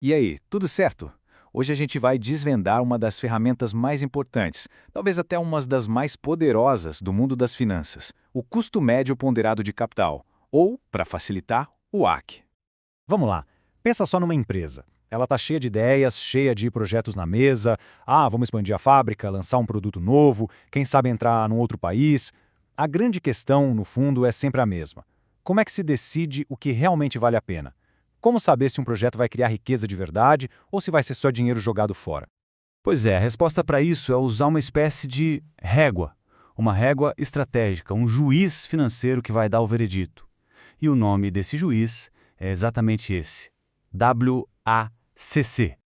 E aí, tudo certo? Hoje a gente vai desvendar uma das ferramentas mais importantes, talvez até uma das mais poderosas do mundo das finanças, o custo médio ponderado de capital, ou, para facilitar, o AC. Vamos lá. Pensa só numa empresa. Ela está cheia de ideias, cheia de projetos na mesa. Vamos expandir a fábrica, lançar um produto novo, quem sabe entrar num outro país. A grande questão, no fundo, é sempre a mesma. Como é que se decide o que realmente vale a pena? Como saber se um projeto vai criar riqueza de verdade ou se vai ser só dinheiro jogado fora? Pois é, a resposta para isso é usar uma espécie de régua. Uma régua estratégica, um juiz financeiro que vai dar o veredito. E o nome desse juiz é exatamente esse: WACC.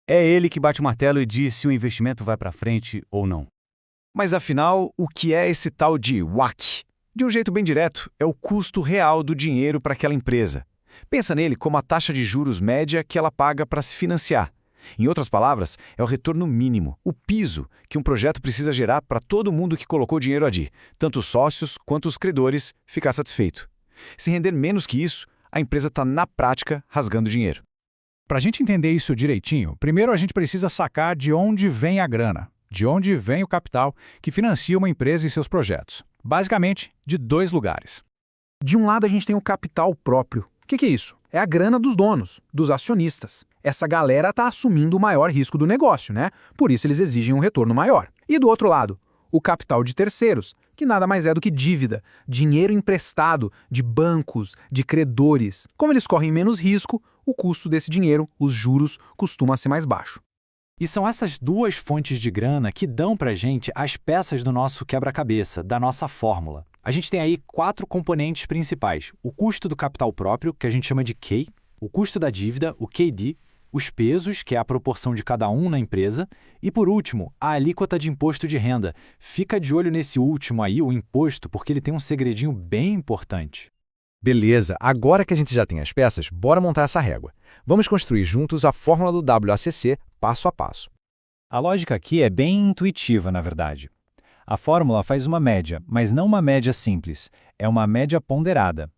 É ele que bate o martelo e diz se o investimento vai para frente ou não. Mas afinal, o que é esse tal de WACC? De um jeito bem direto, é o custo real do dinheiro para aquela empresa. Pensa nele como a taxa de juros média que ela paga para se financiar. Em outras palavras, é o retorno mínimo, o piso, que um projeto precisa gerar para todo mundo que colocou dinheiro ali, tanto os sócios quanto os credores, ficar satisfeito. Se render menos que isso, a empresa está, na prática, rasgando dinheiro. Para a gente entender isso direitinho, primeiro a gente precisa sacar de onde vem a grana, de onde vem o capital que financia uma empresa e seus projetos. Basicamente, de dois lugares. De um lado a gente tem o capital próprio. O que é isso? É a grana dos donos, dos acionistas. Essa galera está assumindo o maior risco do negócio, né? Por isso eles exigem um retorno maior. E do outro lado, o capital de terceiros, que nada mais é do que dívida, dinheiro emprestado de bancos, de credores. Como eles correm menos risco, o custo desse dinheiro, os juros, costuma ser mais baixo. E são essas duas fontes de grana que dão para a gente as peças do nosso quebra-cabeça, da nossa fórmula. A gente tem aí 4 componentes principais: o custo do capital próprio, que a gente chama de K, o custo da dívida, o KD, os pesos, que é a proporção de cada um na empresa, e, por último, a alíquota de imposto de renda. Fica de olho nesse último aí, o imposto, porque ele tem um segredinho bem importante. Beleza, agora que a gente já tem as peças, bora montar essa régua. Vamos construir juntos a fórmula do WACC passo a passo. A lógica aqui é bem intuitiva, na verdade. A fórmula faz uma média, mas não uma média simples, é uma média ponderada.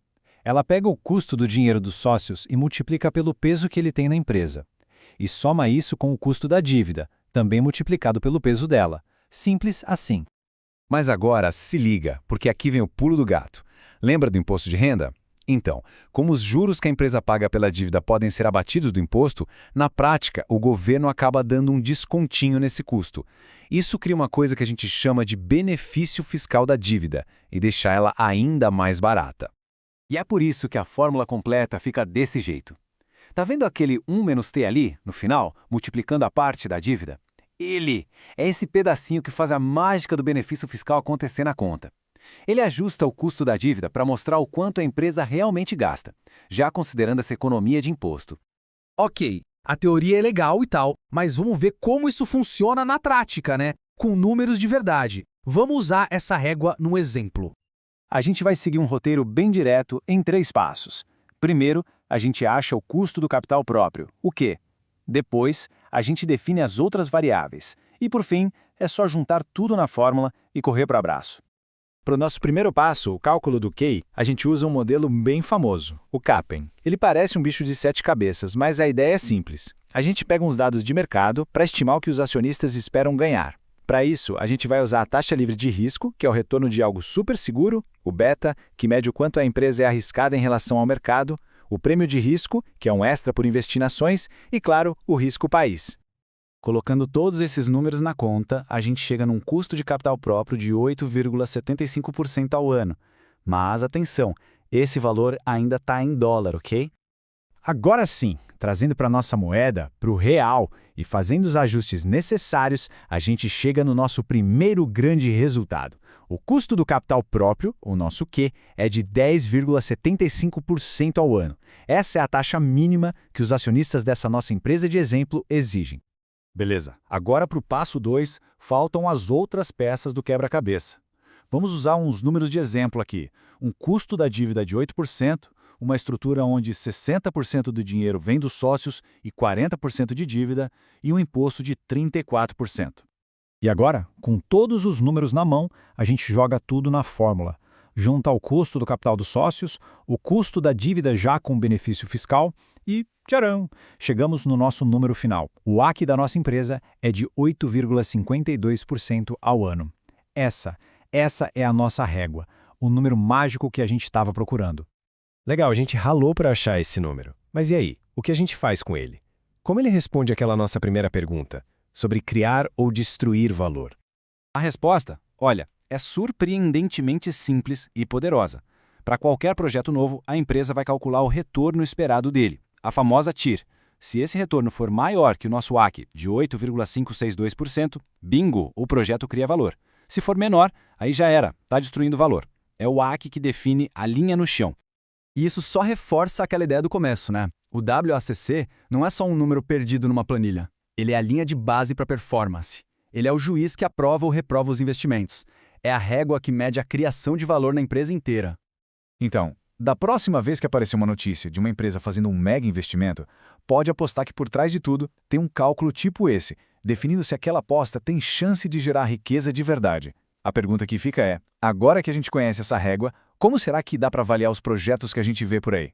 Ela pega o custo do dinheiro dos sócios e multiplica pelo peso que ele tem na empresa. E soma isso com o custo da dívida, também multiplicado pelo peso dela. Simples assim. Mas agora se liga, porque aqui vem o pulo do gato. Lembra do imposto de renda? Então, como os juros que a empresa paga pela dívida podem ser abatidos do imposto, na prática, o governo acaba dando um descontinho nesse custo. Isso cria uma coisa que a gente chama de benefício fiscal da dívida e deixa ela ainda mais barata. E é por isso que a fórmula completa fica desse jeito. Tá vendo aquele 1 menos t ali, no final, multiplicando a parte da dívida? Ele é esse pedacinho que faz a mágica do benefício fiscal acontecer na conta. Ele ajusta o custo da dívida para mostrar o quanto a empresa realmente gasta, já considerando essa economia de imposto. Ok, a teoria é legal e tal, mas vamos ver como isso funciona na prática, né? Com números de verdade. Vamos usar essa régua num exemplo. A gente vai seguir um roteiro bem direto em 3 passos. Primeiro, a gente acha o custo do capital próprio, o Q. Depois, a gente define as outras variáveis. E por fim, é só juntar tudo na fórmula e correr para o abraço. Para o nosso primeiro passo, o cálculo do K, a gente usa um modelo bem famoso, o CAPM. Ele parece um bicho de 7 cabeças, mas a ideia é simples. A gente pega uns dados de mercado para estimar o que os acionistas esperam ganhar. Para isso, a gente vai usar a taxa livre de risco, que é o retorno de algo super seguro, o beta, que mede o quanto a empresa é arriscada em relação ao mercado, o prêmio de risco, que é um extra por investir em ações, e, claro, o risco país. Colocando todos esses números na conta, a gente chega num custo de capital próprio de 8,75% ao ano. Mas atenção, esse valor ainda está em dólar, ok? Agora sim, trazendo para a nossa moeda, para o real, e fazendo os ajustes necessários, a gente chega no nosso primeiro grande resultado. O custo do capital próprio, o nosso Q, é de 10,75% ao ano. Essa é a taxa mínima que os acionistas dessa nossa empresa de exemplo exigem. Beleza, agora para o passo 2, faltam as outras peças do quebra-cabeça. Vamos usar uns números de exemplo aqui. Um custo da dívida de 8%, uma estrutura onde 60% do dinheiro vem dos sócios e 40% de dívida, e um imposto de 34%. E agora, com todos os números na mão, a gente joga tudo na fórmula. Junta o custo do capital dos sócios, o custo da dívida já com benefício fiscal E, tcharam! Chegamos no nosso número final. O AC da nossa empresa é de 8,52% ao ano. Essa é a nossa régua, o número mágico que a gente estava procurando. Legal, a gente ralou para achar esse número. Mas e aí? O que a gente faz com ele? Como ele responde àquela nossa primeira pergunta, sobre criar ou destruir valor? A resposta, olha, é surpreendentemente simples e poderosa. Para qualquer projeto novo, a empresa vai calcular o retorno esperado dele, a famosa TIR. Se esse retorno for maior que o nosso AC de 8,562%, bingo, o projeto cria valor. Se for menor, aí já era, está destruindo valor. É o AC que define a linha no chão. E isso só reforça aquela ideia do começo, né? O WACC não é só um número perdido numa planilha. Ele é a linha de base para performance. Ele é o juiz que aprova ou reprova os investimentos. É a régua que mede a criação de valor na empresa inteira. Então, da próxima vez que aparecer uma notícia de uma empresa fazendo um mega investimento, pode apostar que por trás de tudo tem um cálculo tipo esse, definindo se aquela aposta tem chance de gerar riqueza de verdade. A pergunta que fica é, agora que a gente conhece essa régua, como será que dá para avaliar os projetos que a gente vê por aí?